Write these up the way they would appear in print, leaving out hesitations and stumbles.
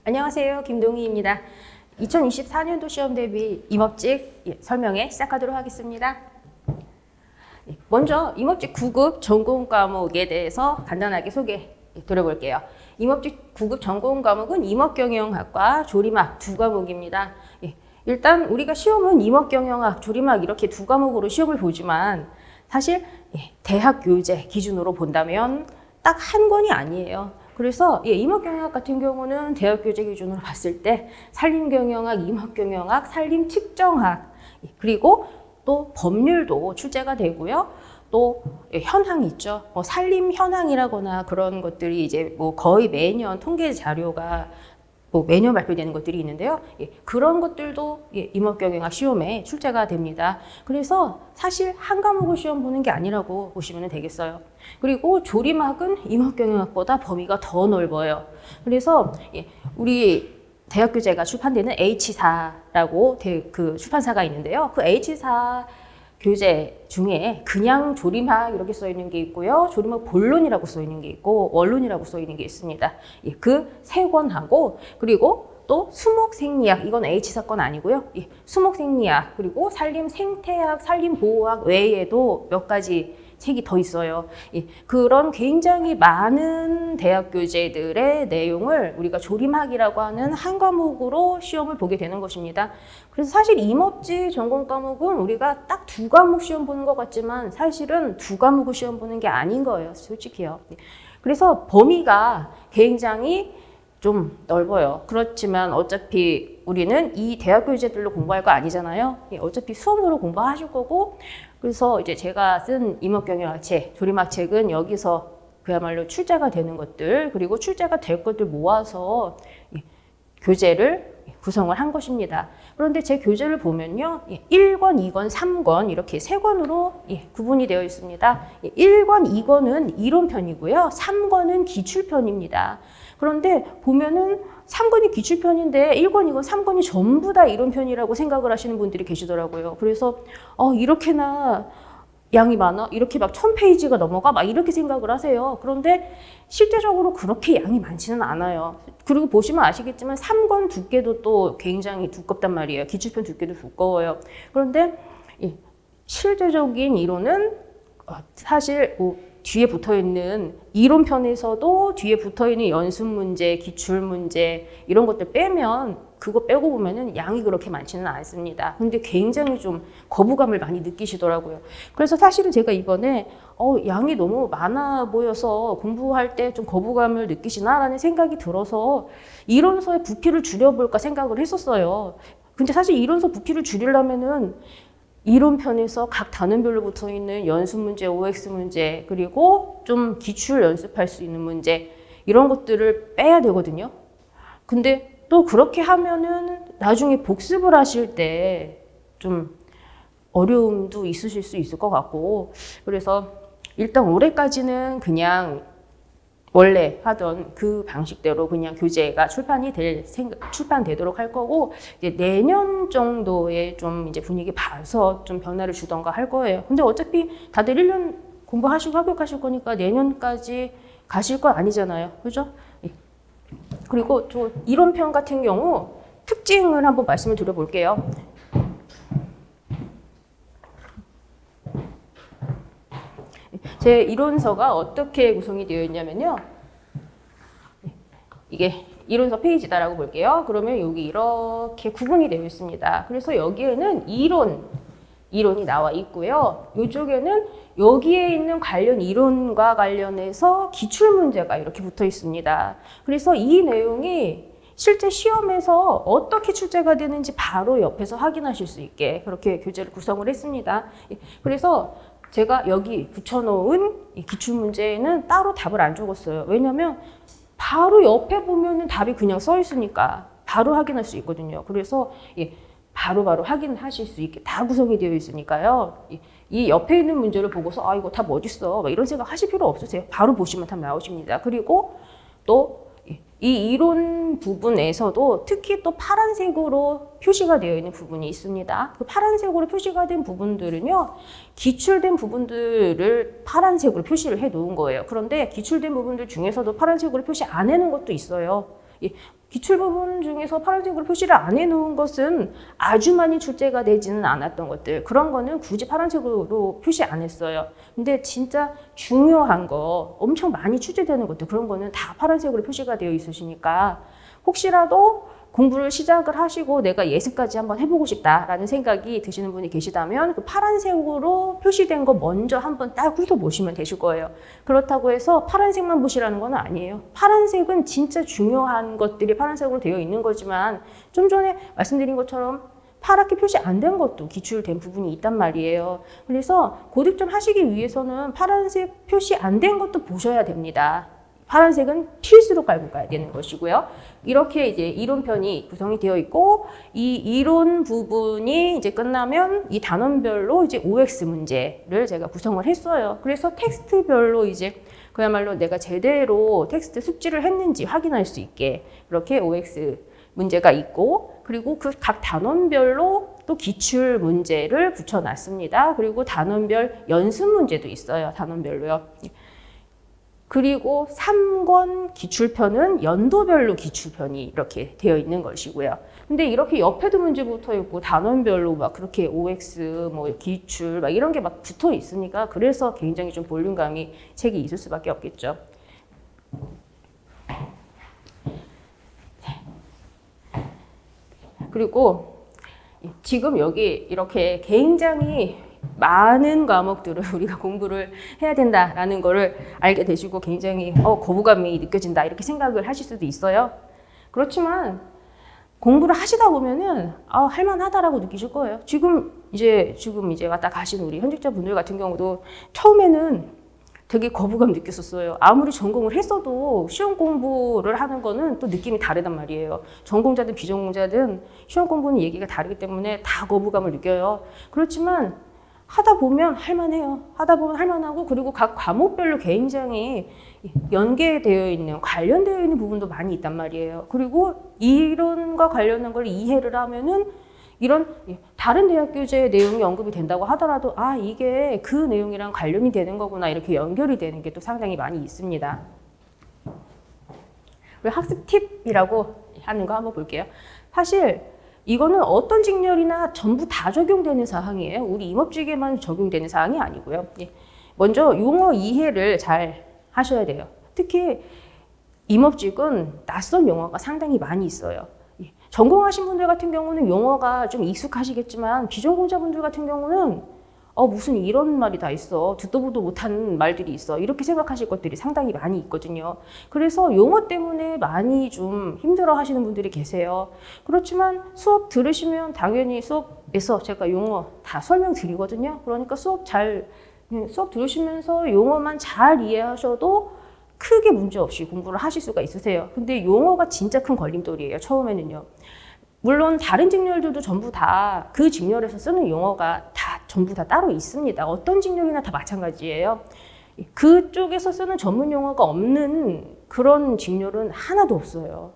안녕하세요. 김동희입니다. 2024년도 시험 대비 임업직 설명회 시작하도록 하겠습니다. 먼저 임업직 9급 전공 과목에 대해서 간단하게 소개 드려볼게요. 임업직 9급 전공 과목은 임업경영학과 조림학 두 과목입니다. 일단 우리가 시험은 임업경영학, 조림학 이렇게 두 과목으로 시험을 보지만 사실 대학 교재 기준으로 본다면 딱 한 권이 아니에요. 그래서 임업경영학 같은 경우는 대학 교재 기준으로 봤을 때 산림경영학, 임업경영학, 산림특정학 그리고 또 법률도 출제가 되고요. 또 현황 있죠. 산림 현황이라거나 그런 것들이 이제 거의 매년 통계 자료가 매년 발표되는 것들이 있는데요. 그런 것들도 임업경영학 시험에 출제가 됩니다. 그래서 사실 한 과목을 시험 보는 게 아니라고 보시면 되겠어요. 그리고 조림학은 임업경영학보다 범위가 더 넓어요. 그래서 우리 대학교재가 출판되는 H사라고 그 출판사가 있는데요. 그 H사 교재 중에 그냥 조림학 이렇게 써 있는 게 있고요. 조림학 본론이라고 써 있는 게 있고 원론이라고 써 있는 게 있습니다. 그 세 권하고 그리고 또 수목생리학 이건 H사건 아니고요. 수목생리학 그리고 산림생태학, 산림보호학 외에도 몇 가지 책이 더 있어요. 그런 굉장히 많은 대학 교재들의 내용을 우리가 조림학이라고 하는 한 과목으로 시험을 보게 되는 것입니다. 그래서 사실 임업직 전공 과목은 우리가 딱 두 과목 시험 보는 것 같지만 사실은 두 과목을 시험 보는 게 아닌 거예요. 솔직히요. 그래서 범위가 굉장히 좀 넓어요. 그렇지만 어차피 우리는 이 대학 교재들로 공부할 거 아니잖아요. 어차피 수험으로 공부하실 거고 그래서 이제 제가 쓴 임업경영학 책, 조림학 책은 여기서 그야말로 출제가 되는 것들 그리고 출제가 될 것들 모아서 교재를 구성을 한 것입니다. 그런데 제 교재를 보면요. 1권, 2권, 3권 이렇게 세 권으로 구분이 되어 있습니다. 1권, 2권은 이론편이고요. 3권은 기출편입니다. 그런데 보면은 3권이 기출편인데 1권, 2권, 3권이 전부 다 이론편이라고 생각을 하시는 분들이 계시더라고요. 그래서 이렇게나 양이 많아? 이렇게 막 1000페이지가 넘어가? 막 이렇게 생각을 하세요. 그런데 실제적으로 그렇게 양이 많지는 않아요. 그리고 보시면 아시겠지만 3권 두께도 또 굉장히 두껍단 말이에요. 기출편 두께도 두꺼워요. 그런데 실제적인 이론은 사실 뒤에 붙어있는 이론편에서도 뒤에 붙어있는 연습 문제, 기출 문제 이런 것들 빼면 그거 빼고 보면은 양이 그렇게 많지는 않습니다. 근데 굉장히 좀 거부감을 많이 느끼시더라고요. 그래서 사실은 제가 이번에 양이 너무 많아 보여서 공부할 때 좀 거부감을 느끼시나라는 생각이 들어서 이론서의 부피를 줄여볼까 생각을 했었어요. 근데 사실 이론서 부피를 줄이려면은 이론편에서 각 단원별로 붙어 있는 연습 문제, OX 문제, 그리고 좀 기출 연습할 수 있는 문제 이런 것들을 빼야 되거든요. 근데 또 그렇게 하면은 나중에 복습을 하실 때 좀 어려움도 있으실 수 있을 것 같고 그래서 일단 올해까지는 그냥 원래 하던 그 방식대로 그냥 교재가 출판되도록 할 거고 이제 내년 정도에 좀 이제 분위기 봐서 좀 변화를 주던가 할 거예요. 근데 어차피 다들 1년 공부하시고 합격하실 거니까 내년까지 가실 건 아니잖아요. 그죠? 그리고 저 이론편 같은 경우 특징을 한번 말씀을 드려볼게요. 제 이론서가 어떻게 구성이 되어 있냐면요. 이게 이론서 페이지다라고 볼게요. 그러면 여기 이렇게 구분이 되어 있습니다. 그래서 여기에는 이론이 나와 있고요. 이쪽에는 여기에 있는 관련 이론과 관련해서 기출문제가 이렇게 붙어 있습니다. 그래서 이 내용이 실제 시험에서 어떻게 출제가 되는지 바로 옆에서 확인하실 수 있게 그렇게 교재를 구성을 했습니다. 그래서 제가 여기 붙여놓은 기출문제에는 따로 답을 안 적었어요. 왜냐면 바로 옆에 보면은 답이 그냥 써 있으니까 바로 확인할 수 있거든요. 그래서 바로바로 확인하실 수 있게 다 구성이 되어 있으니까요. 이 옆에 있는 문제를 보고서 이거 답 어딨어? 막 이런 생각 하실 필요 없으세요. 바로 보시면 답 나오십니다. 그리고 또 이 이론 부분에서도 특히 또 파란색으로 표시가 되어 있는 부분이 있습니다. 그 파란색으로 표시가 된 부분들은요, 기출된 부분들을 파란색으로 표시를 해 놓은 거예요. 그런데 기출된 부분들 중에서도 파란색으로 표시 안 해놓은 것도 있어요. 기출 부분 중에서 파란색으로 표시를 안 해놓은 것은 아주 많이 출제가 되지는 않았던 것들, 그런 거는 굳이 파란색으로 표시 안 했어요. 근데 진짜 중요한 거, 엄청 많이 출제되는 것들, 그런 거는 다 파란색으로 표시가 되어 있으시니까 혹시라도 공부를 시작을 하시고 내가 예습까지 한번 해보고 싶다라는 생각이 드시는 분이 계시다면 그 파란색으로 표시된 거 먼저 한번 딱 훑어보시면 되실 거예요. 그렇다고 해서 파란색만 보시라는 건 아니에요. 파란색은 진짜 중요한 것들이 파란색으로 되어 있는 거지만 좀 전에 말씀드린 것처럼 파랗게 표시 안 된 것도 기출된 부분이 있단 말이에요. 그래서 고득점 하시기 위해서는 파란색 표시 안 된 것도 보셔야 됩니다. 파란색은 필수로 깔고 가야 되는 것이고요. 이렇게 이제 이론편이 구성이 되어 있고, 이 이론 부분이 이제 끝나면 이 단원별로 이제 OX 문제를 제가 구성을 했어요. 그래서 텍스트별로 이제 그야말로 내가 제대로 텍스트 숙지를 했는지 확인할 수 있게 그렇게 OX 문제가 있고, 그리고 그 각 단원별로 또 기출 문제를 붙여놨습니다. 그리고 단원별 연습 문제도 있어요. 단원별로요. 그리고 3권 기출편은 연도별로 기출편이 이렇게 되어 있는 것이고요. 근데 이렇게 옆에도 문제 붙어 있고 단원별로 막 그렇게 OX 뭐 기출 막 이런 게 막 붙어 있으니까 그래서 굉장히 좀 볼륨감이 책이 있을 수밖에 없겠죠. 그리고 지금 여기 이렇게 굉장히 많은 과목들을 우리가 공부를 해야 된다라는 거를 알게 되시고 굉장히 거부감이 느껴진다 이렇게 생각을 하실 수도 있어요. 그렇지만 공부를 하시다 보면은 할만하다라고 느끼실 거예요. 지금 이제 왔다 가신 우리 현직자분들 같은 경우도 처음에는 되게 거부감 느꼈었어요. 아무리 전공을 했어도 시험 공부를 하는 거는 또 느낌이 다르단 말이에요. 전공자든 비전공자든 시험 공부는 얘기가 다르기 때문에 다 거부감을 느껴요. 그렇지만 하다 보면 할만해요. 하다 보면 할만하고, 그리고 각 과목별로 굉장히 연계되어 있는, 관련되어 있는 부분도 많이 있단 말이에요. 그리고 이론과 관련된 걸 이해를 하면은 이런 다른 대학 교재의 내용이 언급이 된다고 하더라도 이게 그 내용이랑 관련이 되는 거구나 이렇게 연결이 되는 게 또 상당히 많이 있습니다. 그리고 학습 팁이라고 하는 거 한번 볼게요. 사실 이거는 어떤 직렬이나 전부 다 적용되는 사항이에요. 우리 임업직에만 적용되는 사항이 아니고요. 먼저 용어 이해를 잘 하셔야 돼요. 특히 임업직은 낯선 용어가 상당히 많이 있어요. 전공하신 분들 같은 경우는 용어가 좀 익숙하시겠지만 비전공자분들 같은 경우는 무슨 이런 말이 다 있어. 듣도 보도 못하는 말들이 있어. 이렇게 생각하실 것들이 상당히 많이 있거든요. 그래서 용어 때문에 많이 좀 힘들어 하시는 분들이 계세요. 그렇지만 수업 들으시면 당연히 수업에서 제가 용어 다 설명드리거든요. 그러니까 수업 들으시면서 용어만 잘 이해하셔도 크게 문제 없이 공부를 하실 수가 있으세요. 근데 용어가 진짜 큰 걸림돌이에요. 처음에는요. 물론 다른 직렬들도 전부 다 그 직렬에서 쓰는 용어가 다 전부 다 따로 있습니다. 어떤 직렬이나 다 마찬가지예요. 그쪽에서 쓰는 전문 용어가 없는 그런 직렬은 하나도 없어요.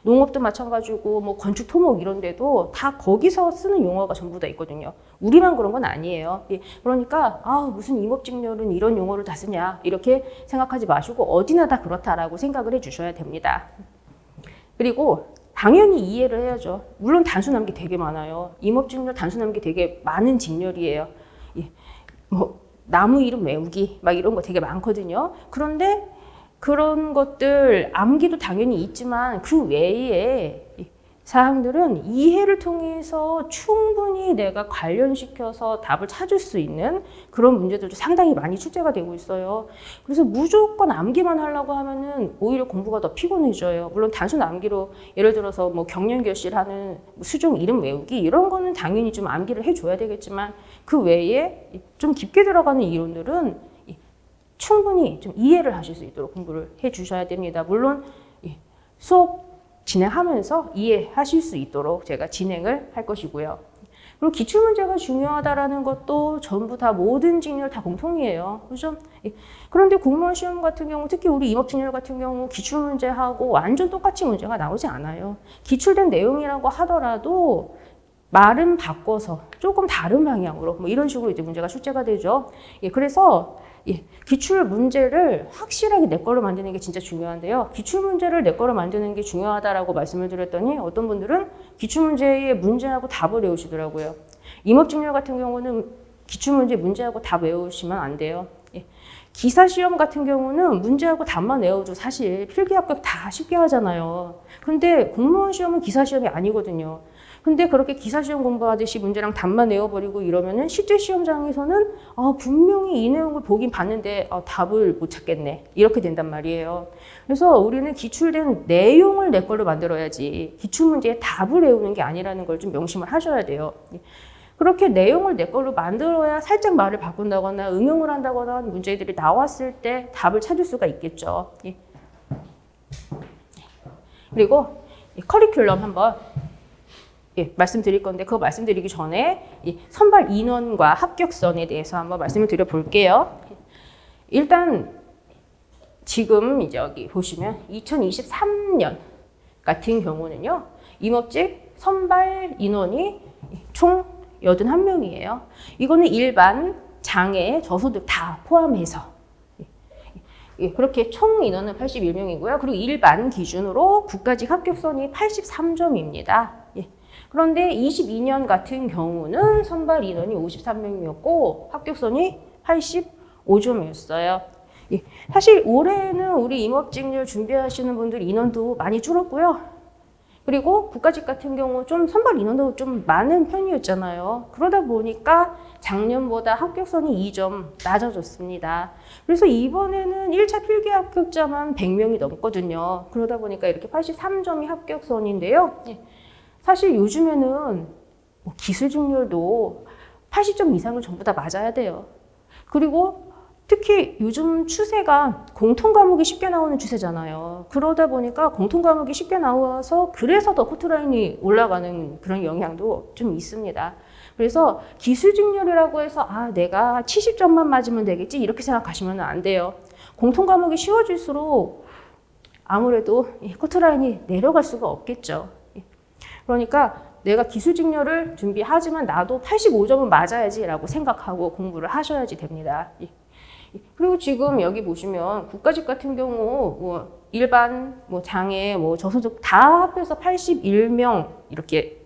농업도 마찬가지고 뭐 건축 토목 이런 데도 다 거기서 쓰는 용어가 전부 다 있거든요. 우리만 그런 건 아니에요. 그러니까 무슨 임업 직렬은 이런 용어를 다 쓰냐 이렇게 생각하지 마시고 어디나 다 그렇다라고 생각을 해주셔야 됩니다. 그리고 당연히 이해를 해야죠. 물론 단순함이 되게 많아요. 임업직렬 단순함이 되게 많은 직렬이에요. 뭐 나무 이름 외우기 막 이런 거 되게 많거든요. 그런데 그런 것들 암기도 당연히 있지만 그 외에 사항들은 이해를 통해서 충분히 내가 관련시켜서 답을 찾을 수 있는 그런 문제들도 상당히 많이 출제가 되고 있어요. 그래서 무조건 암기만 하려고 하면은 오히려 공부가 더 피곤해져요. 물론 단순 암기로 예를 들어서 뭐 경련결실하는 수종 이름 외우기 이런 거는 당연히 좀 암기를 해줘야 되겠지만 그 외에 좀 깊게 들어가는 이론들은 충분히 좀 이해를 하실 수 있도록 공부를 해주셔야 됩니다. 물론 수업 진행하면서 이해하실 수 있도록 제가 진행을 할 것이고요. 그리고 기출문제가 중요하다는 것도 전부 다 모든 직렬 다 공통이에요. 그죠? 그런데 공무원 시험 같은 경우, 특히 우리 임업직렬 같은 경우 기출문제하고 완전 똑같이 문제가 나오지 않아요. 기출된 내용이라고 하더라도 말은 바꿔서 조금 다른 방향으로 뭐 이런 식으로 이제 문제가 출제가 되죠. 예, 그래서 기출 문제를 확실하게 내 거로 만드는 게 진짜 중요한데요. 기출 문제를 내 거로 만드는 게 중요하다라고 말씀을 드렸더니 어떤 분들은 기출 문제의 문제하고 답을 외우시더라고요. 임업직렬 같은 경우는 기출 문제 문제하고 답 외우시면 안 돼요. 기사 시험 같은 경우는 문제하고 답만 외워도 사실 필기 합격 다 쉽게 하잖아요. 근데 공무원 시험은 기사 시험이 아니거든요. 근데 그렇게 기사 시험 공부하듯이 문제랑 답만 외워버리고 이러면은 실제 시험장에서는 분명히 이 내용을 보긴 봤는데 답을 못 찾겠네. 이렇게 된단 말이에요. 그래서 우리는 기출된 내용을 내 걸로 만들어야지 기출 문제의 답을 외우는 게 아니라는 걸 좀 명심을 하셔야 돼요. 그렇게 내용을 내 걸로 만들어야 살짝 말을 바꾼다거나 응용을 한다거나 하는 문제들이 나왔을 때 답을 찾을 수가 있겠죠. 그리고 커리큘럼 한번 말씀드릴 건데 그거 말씀드리기 전에 선발 인원과 합격선에 대해서 한번 말씀을 드려볼게요. 일단 지금 이제 여기 보시면 2023년 같은 경우는요. 임업직 선발 인원이 총 81명이에요. 이거는 일반, 장애, 저소득 다 포함해서 그렇게 총 인원은 81명이고요. 그리고 일반 기준으로 국가직 합격선이 83점입니다. 그런데 22년 같은 경우는 선발 인원이 53명이었고 합격선이 85점이었어요. 사실 올해는 우리 임업직률 준비하시는 분들 인원도 많이 줄었고요. 그리고 국가직 같은 경우 좀 선발 인원도 좀 많은 편이었잖아요. 그러다 보니까 작년보다 합격선이 2점 낮아졌습니다. 그래서 이번에는 1차 필기 합격자만 100명이 넘거든요. 그러다 보니까 이렇게 83점이 합격선인데요. 사실 요즘에는 기술 직렬도 80점 이상을 전부 다 맞아야 돼요. 그리고 특히 요즘 추세가 공통 과목이 쉽게 나오는 추세잖아요. 그러다 보니까 공통 과목이 쉽게 나와서 그래서 더 커트라인이 올라가는 그런 영향도 좀 있습니다. 그래서 기술 직렬이라고 해서 내가 70점만 맞으면 되겠지 이렇게 생각하시면 안 돼요. 공통 과목이 쉬워질수록 아무래도 커트라인이 내려갈 수가 없겠죠. 그러니까 내가 기술 직렬을 준비하지만 나도 85점은 맞아야지 라고 생각하고 공부를 하셔야지 됩니다. 그리고 지금 여기 보시면 국가직 같은 경우 일반, 장애, 저소득 다 합해서 81명 이렇게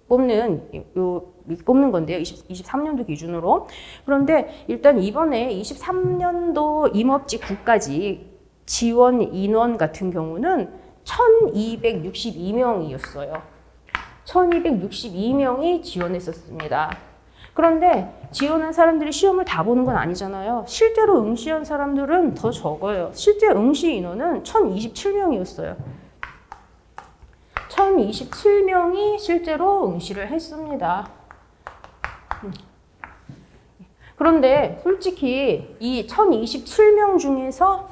뽑는 건데요. 23년도 기준으로. 그런데 일단 이번에 23년도 임업직 국가직 지원 인원 같은 경우는 1262명이었어요. 1262명이 지원했었습니다. 그런데 지원한 사람들이 시험을 다 보는 건 아니잖아요. 실제로 응시한 사람들은 더 적어요. 실제 응시 인원은 1027명이었어요. 1027명이 실제로 응시를 했습니다. 그런데 솔직히 이 1027명 중에서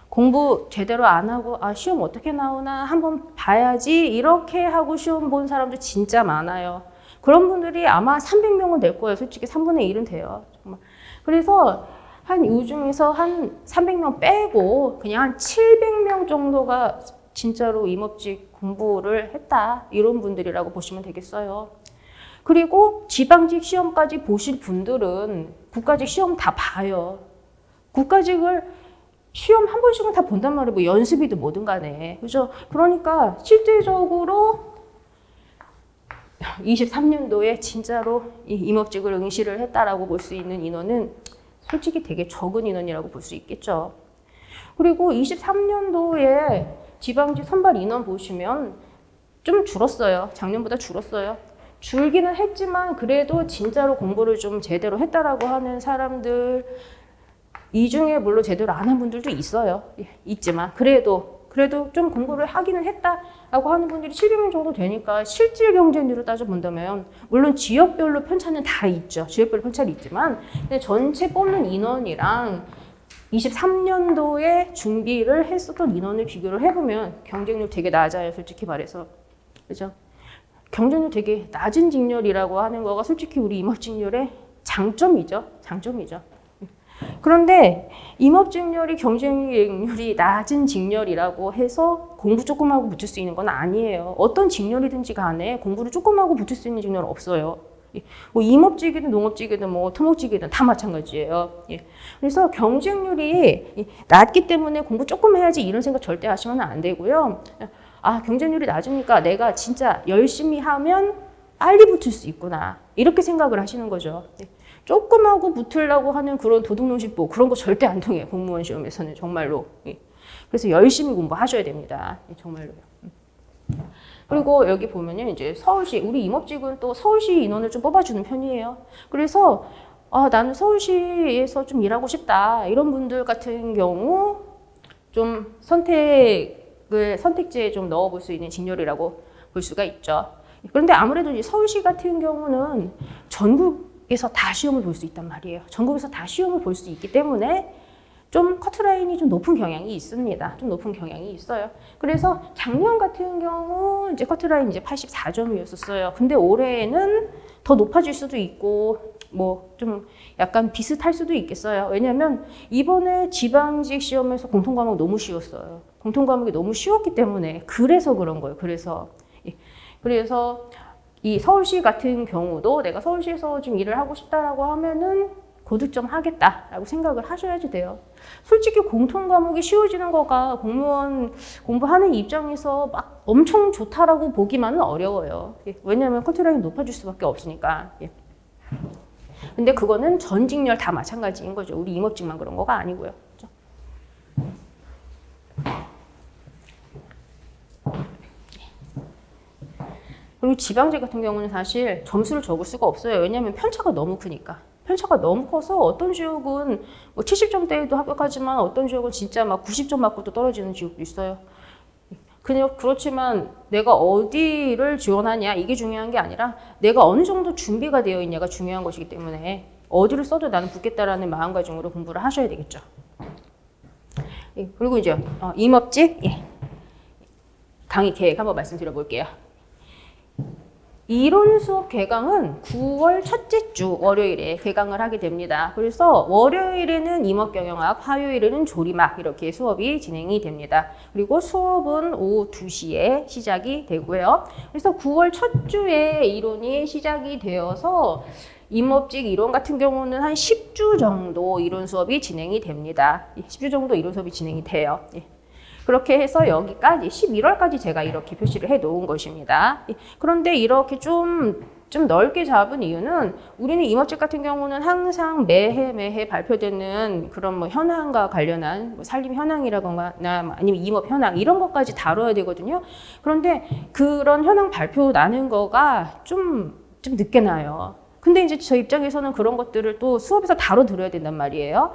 공부 제대로 안 하고 시험 어떻게 나오나 한번 봐야지 이렇게 하고 시험 본 사람들 진짜 많아요. 그런 분들이 아마 300명은 될 거예요. 솔직히 3분의 1은 돼요. 정말. 그래서 요즘에서 한 300명 빼고 그냥 한 700명 정도가 진짜로 임업직 공부를 했다. 이런 분들이라고 보시면 되겠어요. 그리고 지방직 시험까지 보실 분들은 국가직 시험 다 봐요. 국가직을 시험 한 번씩은 다 본단 말이에요. 연습이든 뭐든 간에. 그죠? 그러니까 실질적으로 23년도에 진짜로 임업직을 응시를 했다라고 볼 수 있는 인원은 솔직히 되게 적은 인원이라고 볼 수 있겠죠. 그리고 23년도에 지방직 선발 인원 보시면 좀 줄었어요. 작년보다 줄었어요. 줄기는 했지만 그래도 진짜로 공부를 좀 제대로 했다라고 하는 사람들 이 중에 물론 제대로 안 한 분들도 있어요. 있지만 그래도 좀 공부를 하기는 했다라고 하는 분들이 700명 정도 되니까 실질 경쟁률을 따져본다면 물론 지역별로 편차는 다 있죠. 지역별로 편차는 있지만 근데 전체 뽑는 인원이랑 23년도에 준비를 했었던 인원을 비교를 해보면 경쟁률 되게 낮아요. 솔직히 말해서. 그죠? 경쟁률 되게 낮은 직렬이라고 하는 거가 솔직히 우리 임업직렬의 장점이죠. 장점이죠. 그런데 임업직렬이 경쟁률이 낮은 직렬이라고 해서 공부 조금 하고 붙을 수 있는 건 아니에요. 어떤 직렬이든지 간에 공부를 조금 하고 붙을 수 있는 직렬은 없어요. 뭐 임업직이든 농업직이든 뭐 토목직이든 다 마찬가지예요. 그래서 경쟁률이 낮기 때문에 공부 조금 해야지 이런 생각 절대 하시면 안 되고요. 아, 경쟁률이 낮으니까 내가 진짜 열심히 하면 빨리 붙을 수 있구나. 이렇게 생각을 하시는 거죠. 조금 하고 붙으려고 하는 그런 도둑놈식보 그런 거 절대 안 통해요. 공무원 시험에서는 정말로. 그래서 열심히 공부하셔야 됩니다. 정말로요. 그리고 여기 보면요, 이제 서울시, 우리 임업직은 또 서울시 인원을 좀 뽑아주는 편이에요. 그래서 아, 나는 서울시에서 좀 일하고 싶다. 이런 분들 같은 경우 좀 선택지에 좀 넣어볼 수 있는 직렬이라고 볼 수가 있죠. 그런데 아무래도 이제 서울시 같은 경우는 전국에서 다 시험을 볼 수 있단 말이에요. 전국에서 다 시험을 볼 수 있기 때문에 좀 커트라인이 좀 높은 경향이 있습니다. 좀 높은 경향이 있어요. 그래서 작년 같은 경우 이제 커트라인 이제 84점이었었어요. 근데 올해는 더 높아질 수도 있고 뭐 좀 약간 비슷할 수도 있겠어요. 왜냐하면 이번에 지방직 시험에서 공통과목 너무 쉬웠어요. 공통과목이 너무 쉬웠기 때문에 그래서 그런 거예요. 그래서 이 서울시 같은 경우도 내가 서울시에서 좀 일을 하고 싶다라고 하면은 고득점 하겠다라고 생각을 하셔야지 돼요. 솔직히 공통 과목이 쉬워지는 거가 공무원 공부하는 입장에서 막 엄청 좋다라고 보기만은 어려워요. 왜냐하면 커트라인이 높아질 수밖에 없으니까. 근데 그거는 전 직렬 다 마찬가지인 거죠. 우리 임업직만 그런 거가 아니고요. 그렇죠? 그리고 지방직 같은 경우는 사실 점수를 적을 수가 없어요. 왜냐하면 편차가 너무 크니까. 편차가 너무 커서 어떤 지역은 뭐 70점대에도 합격하지만 어떤 지역은 진짜 막 90점 맞고도 떨어지는 지역도 있어요. 그냥 그렇지만 내가 어디를 지원하냐 이게 중요한 게 아니라 내가 어느 정도 준비가 되어 있냐가 중요한 것이기 때문에 어디를 써도 나는 붙겠다라는 마음가짐으로 공부를 하셔야 되겠죠. 그리고 이제 임업직 강의 계획 한번 말씀드려 볼게요. 이론 수업 개강은 9월 첫째 주 월요일에 개강을 하게 됩니다. 그래서 월요일에는 임업경영학, 화요일에는 조리막 이렇게 수업이 진행이 됩니다. 그리고 수업은 오후 2시에 시작이 되고요. 그래서 9월 첫 주에 이론이 시작이 되어서 임업직 이론 같은 경우는 한 10주 정도 이론 수업이 진행이 됩니다. 10주 정도 이론 수업이 진행이 돼요. 그렇게 해서 여기까지 11월까지 제가 이렇게 표시를 해 놓은 것입니다. 그런데 이렇게 좀 넓게 잡은 이유는 우리는 임업직 같은 경우는 항상 매해 발표되는 그런 뭐 현황과 관련한 뭐 산림 현황이라거나 아니면 임업 현황 이런 것까지 다뤄야 되거든요. 그런데 그런 현황 발표 나는 거가 좀 늦게 나요. 근데 이제 저 입장에서는 그런 것들을 또 수업에서 다뤄드려야 된단 말이에요.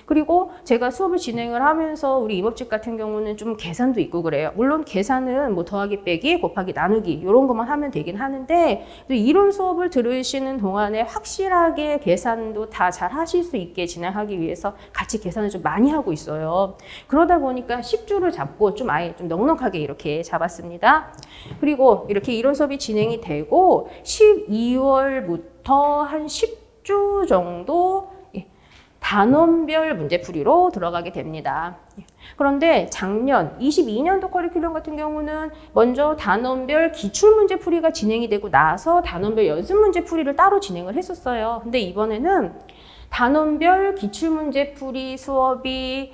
그리고 제가 수업을 진행을 하면서 우리 임업직 같은 경우는 좀 계산도 있고 그래요. 물론 계산은 뭐 더하기 빼기 곱하기 나누기 이런 것만 하면 되긴 하는데 이론 수업을 들으시는 동안에 확실하게 계산도 다 잘 하실 수 있게 진행하기 위해서 같이 계산을 좀 많이 하고 있어요. 그러다 보니까 10주를 잡고 좀 아예 좀 넉넉하게 이렇게 잡았습니다. 그리고 이렇게 이론 수업이 진행이 되고 12월부터 한 10주 정도 단원별 문제풀이로 들어가게 됩니다. 그런데 작년 22년도 커리큘럼 같은 경우는 먼저 단원별 기출문제풀이가 진행이 되고 나서 단원별 연습문제풀이를 따로 진행을 했었어요. 근데 이번에는 단원별 기출문제풀이 수업이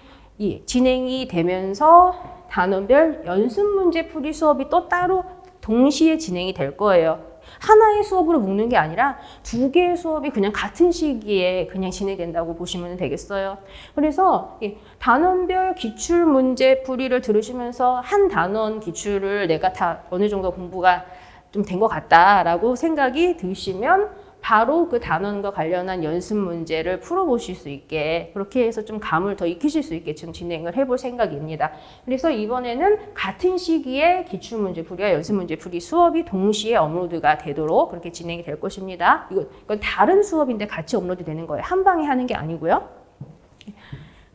진행이 되면서 단원별 연습문제풀이 수업이 또 따로 동시에 진행이 될 거예요. 하나의 수업으로 묶는 게 아니라 2개의 수업이 그냥 같은 시기에 그냥 진행된다고 보시면 되겠어요. 그래서 단원별 기출 문제 풀이를 들으시면서 한 단원 기출을 내가 다 어느 정도 공부가 좀 된 것 같다라고 생각이 드시면 바로 그 단원과 관련한 연습 문제를 풀어보실 수 있게 그렇게 해서 좀 감을 더 익히실 수 있게 지금 진행을 해볼 생각입니다. 그래서 이번에는 같은 시기에 기출문제풀이와 연습문제풀이 수업이 동시에 업로드가 되도록 그렇게 진행이 될 것입니다. 이건 다른 수업인데 같이 업로드 되는 거예요. 한 방에 하는 게 아니고요.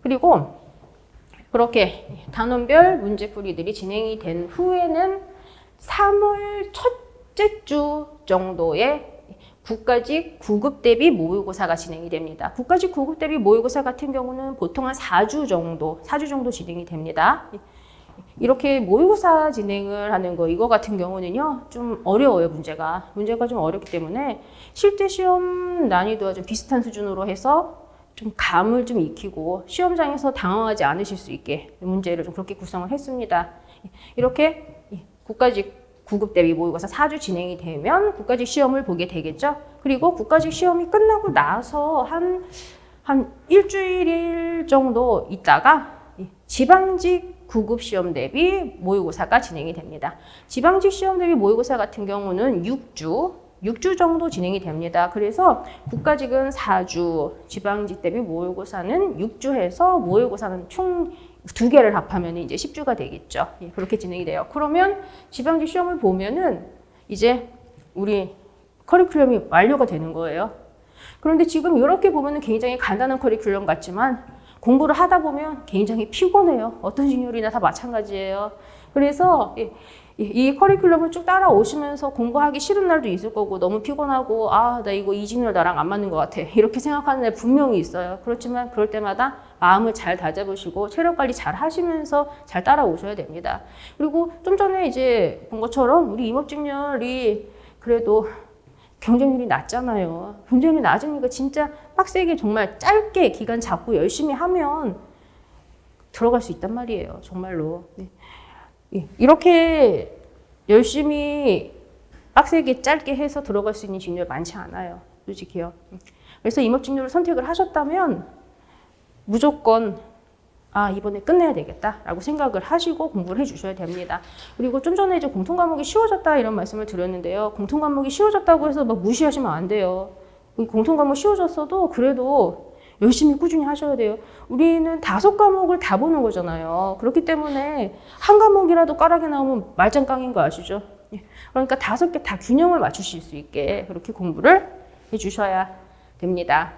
그리고 그렇게 단원별 문제풀이들이 진행이 된 후에는 3월 첫째 주 정도에 국가직 9급 대비 모의고사가 진행이 됩니다. 국가직 9급 대비 모의고사 같은 경우는 보통 한 4주 정도 진행이 됩니다. 이렇게 모의고사 진행을 하는 거, 이거 같은 경우는요, 좀 어려워요, 문제가 좀 어렵기 때문에 실제 시험 난이도와 좀 비슷한 수준으로 해서 좀 감을 좀 익히고 시험장에서 당황하지 않으실 수 있게 문제를 좀 그렇게 구성을 했습니다. 이렇게 국가직 9급 대비 모의고사 4주 진행이 되면 국가직 시험을 보게 되겠죠. 그리고 국가직 시험이 끝나고 나서 한 일주일 정도 있다가 지방직 9급 시험 대비 모의고사가 진행이 됩니다. 지방직 시험 대비 모의고사 같은 경우는 6주 정도 진행이 됩니다. 그래서 국가직은 4주, 지방직 대비 모의고사는 6주 해서 모의고사는 총 2개를 합하면 이제 10주가 되겠죠. 그렇게 진행이 돼요. 그러면 지방직 시험을 보면은 이제 우리 커리큘럼이 완료가 되는 거예요. 그런데 지금 이렇게 보면은 굉장히 간단한 커리큘럼 같지만 공부를 하다 보면 굉장히 피곤해요. 어떤 직렬이나 다 마찬가지예요. 그래서 이 커리큘럼을 쭉 따라오시면서 공부하기 싫은 날도 있을 거고 너무 피곤하고 나 이거 이 직렬 나랑 안 맞는 것 같아. 이렇게 생각하는 날 분명히 있어요. 그렇지만 그럴 때마다 마음을 잘 다잡으시고 체력 관리 잘 하시면서 잘 따라오셔야 됩니다. 그리고 좀 전에 이제 본 것처럼 우리 임업직렬이 그래도 경쟁률이 낮잖아요. 경쟁률이 낮으니까 진짜 빡세게 정말 짧게 기간 잡고 열심히 하면 들어갈 수 있단 말이에요. 정말로. 이렇게 열심히 빡세게 짧게 해서 들어갈 수 있는 직렬 많지 않아요. 솔직히요. 그래서 임업직렬을 선택을 하셨다면 무조건 이번에 끝내야 되겠다라고 생각을 하시고 공부를 해주셔야 됩니다. 그리고 좀 전에 이제 공통과목이 쉬워졌다 이런 말씀을 드렸는데요. 공통과목이 쉬워졌다고 해서 막 무시하시면 안 돼요. 공통과목 쉬워졌어도 그래도 열심히 꾸준히 하셔야 돼요. 우리는 5과목을 다 보는 거잖아요. 그렇기 때문에 한 과목이라도 까락이 나오면 말짱깡인 거 아시죠? 그러니까 5개 다 균형을 맞추실 수 있게 그렇게 공부를 해주셔야 됩니다.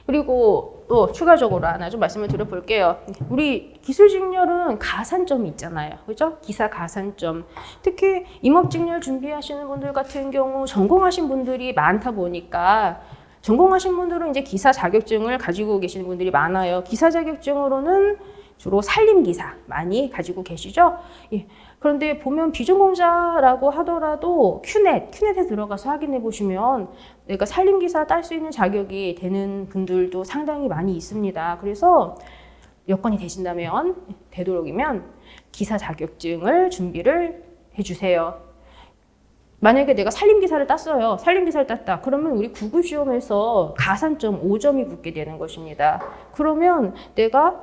그리고 또 추가적으로 하나 좀 말씀을 드려볼게요. 우리 기술직렬은 가산점이 있잖아요. 그죠? 기사 가산점. 특히 임업직렬 준비하시는 분들 같은 경우 전공하신 분들이 많다 보니까 전공하신 분들은 이제 기사 자격증을 가지고 계시는 분들이 많아요. 기사 자격증으로는 주로 산림기사 많이 가지고 계시죠? 그런데 보면 비전공자라고 하더라도 큐넷에 들어가서 확인해 보시면 내가 산림기사 딸 수 있는 자격이 되는 분들도 상당히 많이 있습니다. 그래서 여건이 되신다면 되도록이면 기사 자격증을 준비를 해주세요. 만약에 내가 산림기사를 땄어요. 산림기사를 땄다. 그러면 우리 9급 시험에서 가산점 5점이 붙게 되는 것입니다. 그러면 내가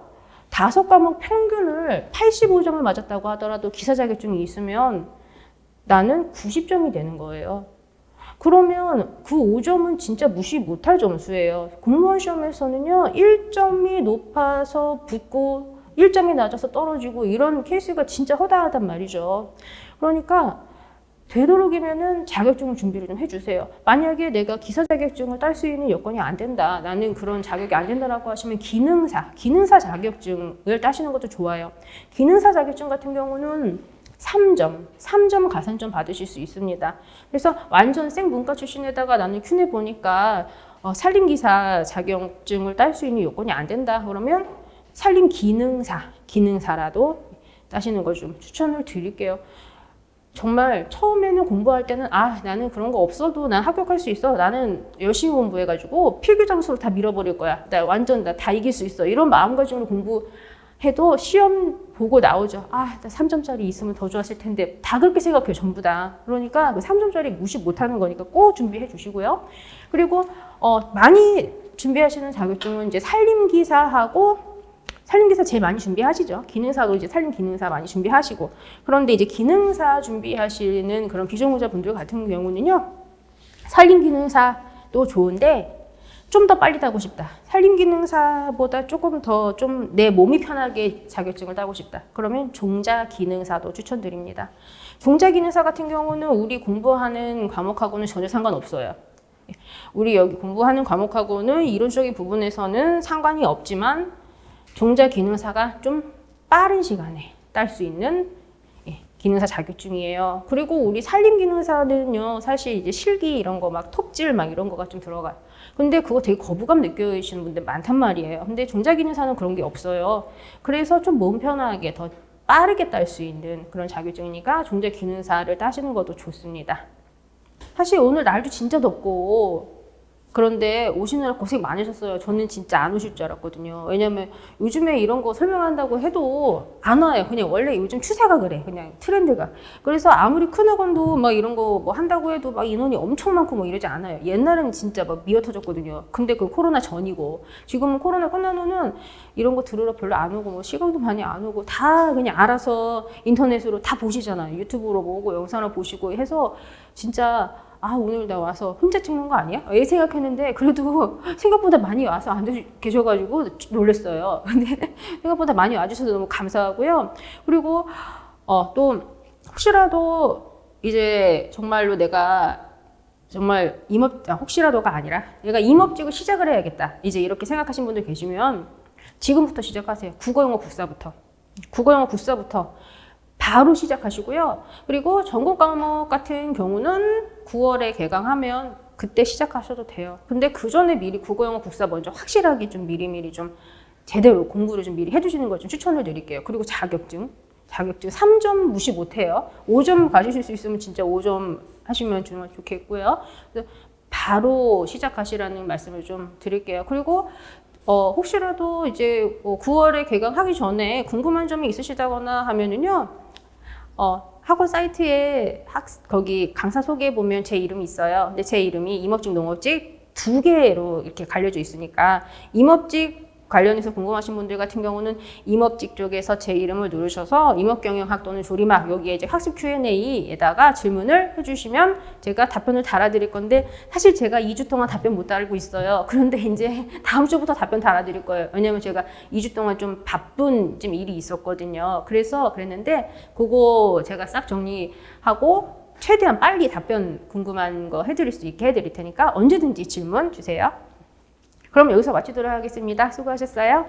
5과목 평균을 85점을 맞았다고 하더라도 기사 자격증이 있으면 나는 90점이 되는 거예요. 그러면 그 5점은 진짜 무시 못할 점수예요. 공무원 시험에서는요, 1점이 높아서 붙고 1점이 낮아서 떨어지고 이런 케이스가 진짜 허다하단 말이죠. 그러니까 되도록이면은 자격증 준비를 좀 해주세요. 만약에 내가 기사 자격증을 딸 수 있는 여건이 안 된다, 나는 그런 자격이 안 된다라고 하시면 기능사 자격증을 따시는 것도 좋아요. 기능사 자격증 같은 경우는 3점 가산점 받으실 수 있습니다. 그래서 완전 생 문과 출신에다가 나는 큐내 보니까 산림기사 자격증을 딸 수 있는 요건이 안 된다 그러면 산림기능사라도 따시는 걸 좀 추천을 드릴게요. 정말 처음에는 공부할 때는 나는 그런 거 없어도 난 합격할 수 있어. 나는 열심히 공부해가지고 필기 점수로 다 밀어버릴 거야. 나 다 이길 수 있어. 이런 마음가짐으로 공부해도 시험 보고 나오죠. 나 3점짜리 있으면 더 좋았을 텐데. 다 그렇게 생각해요. 전부 다. 그러니까 그 3점짜리 무시 못하는 거니까 꼭 준비해 주시고요. 그리고 많이 준비하시는 자격증은 이제 산림기사 제일 많이 준비하시죠. 기능사도 이제 산림기능사 많이 준비하시고. 그런데 이제 기능사 준비하시는 그런 비전공자 분들 같은 경우는요, 산림기능사도 좋은데 좀 더 빨리 따고 싶다. 산림기능사보다 조금 더 좀 내 몸이 편하게 자격증을 따고 싶다. 그러면 종자기능사도 추천드립니다. 종자기능사 같은 경우는 우리 공부하는 과목하고는 전혀 상관없어요. 우리 여기 공부하는 과목하고는 이론적인 부분에서는 상관이 없지만 종자기능사가 좀 빠른 시간에 딸 수 있는 기능사 자격증이에요. 그리고 우리 산림기능사는요, 사실 이제 실기 이런 거 막 톱질 막 이런 거가 좀 들어가요. 근데 그거 되게 거부감 느끼시는 분들 많단 말이에요. 근데 종자기능사는 그런 게 없어요. 그래서 좀 몸 편하게 더 빠르게 딸 수 있는 그런 자격증이니까 종자기능사를 따시는 것도 좋습니다. 사실 오늘 날도 진짜 덥고 그런데 오시느라 고생 많으셨어요. 저는 진짜 안 오실 줄 알았거든요. 왜냐면 요즘에 이런 거 설명한다고 해도 안 와요. 그냥 원래 요즘 추세가 그래. 그냥 트렌드가. 그래서 아무리 큰 학원도 막 이런 거 뭐 한다고 해도 막 인원이 엄청 많고 뭐 이러지 않아요. 옛날에는 진짜 막 미어 터졌거든요. 근데 그 코로나 전이고 지금은 코로나 끝난 후는 이런 거 들으러 별로 안 오고 뭐 시간도 많이 안 오고 다 그냥 알아서 인터넷으로 다 보시잖아요. 유튜브로 보고 영상을 보시고 해서 진짜 아 오늘 나 와서 혼자 찍는 거 아니야? 이 생각했는데 그래도 생각보다 많이 와서 안 계셔가지고 놀랐어요. 근데 생각보다 많이 와주셔서 너무 감사하고요. 그리고 또 혹시라도 이제 정말로 내가 정말 혹시라도가 아니라 내가 임업직을 시작을 해야겠다. 이제 이렇게 생각하신 분들 계시면 지금부터 시작하세요. 국어영어 국사부터 바로 시작하시고요. 그리고 전공 과목 같은 경우는 9월에 개강하면 그때 시작하셔도 돼요. 근데 그 전에 미리 국어, 영어, 국사 먼저 확실하게 좀 미리미리 좀 제대로 공부를 좀 미리 해주시는 걸 좀 추천을 드릴게요. 그리고 자격증 3점 무시 못해요. 5점 가지실 수 있으면 진짜 5점 하시면 정말 좋겠고요. 그래서 바로 시작하시라는 말씀을 좀 드릴게요. 그리고 혹시라도 이제 9월에 개강하기 전에 궁금한 점이 있으시다거나 하면은요. 학원 사이트에 거기 강사 소개해 보면 제 이름이 있어요. 근데 제 이름이 임업직, 농업직 두 개로 이렇게 갈려져 있으니까 임업직 관련해서 궁금하신 분들 같은 경우는 임업직 쪽에서 제 이름을 누르셔서 임업경영학 또는 조리막 여기에 이제 학습 Q&A에다가 질문을 해주시면 제가 답변을 달아드릴 건데 사실 제가 2주 동안 답변 못 달고 있어요. 그런데 이제 다음 주부터 답변 달아드릴 거예요. 왜냐면 제가 2주 동안 좀 바쁜 좀 일이 있었거든요. 그래서 그랬는데 그거 제가 싹 정리하고 최대한 빨리 답변 궁금한 거 해드릴 수 있게 해드릴 테니까 언제든지 질문 주세요. 그럼 여기서 마치도록 하겠습니다. 수고하셨어요.